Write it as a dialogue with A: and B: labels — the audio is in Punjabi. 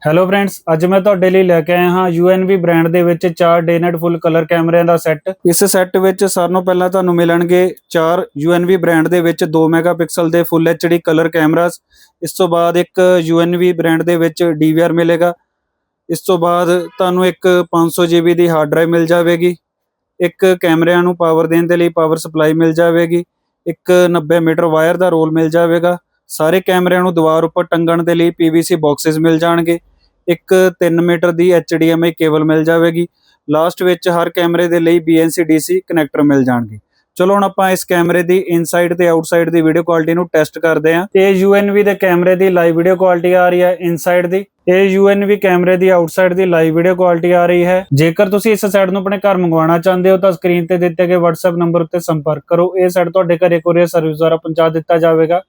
A: ਹੈਲੋ ਫਰੈਂਡਸ, ਅੱਜ ਮੈਂ ਤੁਹਾਡੇ ਲਈ ਲੈ ਕੇ ਆਇਆ ਹਾਂ UNV ਬ੍ਰਾਂਡ ਦੇ ਵਿੱਚ 4 ਡੇ ਨਾਈਟ ਫੁੱਲ ਕਲਰ ਕੈਮਰਿਆਂ ਦਾ ਸੈੱਟ। ਇਸ ਸੈੱਟ ਵਿੱਚ ਸਾਰਿਆਂ ਤੋਂ ਪਹਿਲਾਂ ਤੁਹਾਨੂੰ ਮਿਲਣਗੇ 4 UNV ਬ੍ਰਾਂਡ ਦੇ ਵਿੱਚ 2 ਮੈਗਾਪਿਕਸਲ ਦੇ ਫੁੱਲ HD ਕਲਰ ਕੈਮਰਾਸ। ਇਸ ਤੋਂ ਬਾਅਦ ਇੱਕ UNV ਬ੍ਰਾਂਡ ਦੇ ਵਿੱਚ DVR ਮਿਲੇਗਾ। ਇਸ ਤੋਂ ਬਾਅਦ ਤੁਹਾਨੂੰ ਇੱਕ 500 GB ਦੀ ਹਾਰਡ ਡਰਾਈਵ ਮਿਲ ਜਾਵੇਗੀ। ਇੱਕ ਕੈਮਰਿਆਂ ਨੂੰ ਪਾਵਰ ਦੇਣ ਦੇ ਲਈ ਪਾਵਰ ਸਪਲਾਈ ਮਿਲ ਜਾਵੇਗੀ। ਇੱਕ 90 ਮੀਟਰ ਵਾਇਰ ਦਾ ਰੋਲ ਮਿਲ ਜਾਵੇਗਾ। ਸਾਰੇ ਕੈਮਰਿਆਂ ਨੂੰ ਦੀਵਾਰ ਉੱਪਰ ਟੰਗਣ ਦੇ ਲਈ PVC ਬਾਕਸਿਸ ਮਿਲ ਜਾਣਗੇ। ਇੱਕ 3 ਮੀਟਰ ਦੀ HDMI ਕੇਬਲ ਮਿਲ ਜਾਵੇਗੀ। ਲਾਸਟ ਵਿੱਚ ਹਰ ਕੈਮਰੇ ਦੇ ਲਈ BNC DC ਕਨੈਕਟਰ ਮਿਲ ਜਾਣਗੇ। ਚਲੋ ਹੁਣ ਆਪਾਂ ਇਸ ਕੈਮਰੇ ਦੀ ਇਨਸਾਈਡ ਤੇ ਆਊਟਸਾਈਡ ਦੀ ਵੀਡੀਓ ਕੁਆਲਿਟੀ ਨੂੰ ਟੈਸਟ ਕਰਦੇ ਹਾਂ। ਇਹ UNV ਦੇ ਕੈਮਰੇ ਦੀ ਲਾਈਵ ਵੀਡੀਓ ਕੁਆਲਿਟੀ ਆ ਰਹੀ ਹੈ ਇਨਸਾਈਡ ਦੀ। ਇਹ UNV ਕੈਮਰੇ ਦੀ ਆਊਟਸਾਈਡ ਦੀ ਲਾਈਵ ਵੀਡੀਓ ਕੁਆਲਿਟੀ ਆ ਰਹੀ ਹੈ। ਜੇਕਰ ਤੁਸੀਂ ਇਸ ਸੈੱਟ ਨੂੰ ਆਪਣੇ ਘਰ ਮੰਗਵਾਉਣਾ ਚਾਹੁੰਦੇ ਹੋ ਤਾਂ ਸਕਰੀਨ ਤੇ ਦਿੱਤੇ ਗਏ WhatsApp ਨੰਬਰ ਉੱਤੇ ਸੰਪਰਕ ਕਰੋ। ਇਹ ਸੈੱਟ ਤੁਹਾਡੇ ਘਰੇ ਕੋਰੀਅਰ ਸਰਵਿਸ ਦੁਆਰਾ ਪਹੁੰਚਾ ਦਿੱਤਾ ਜਾਵੇਗਾ।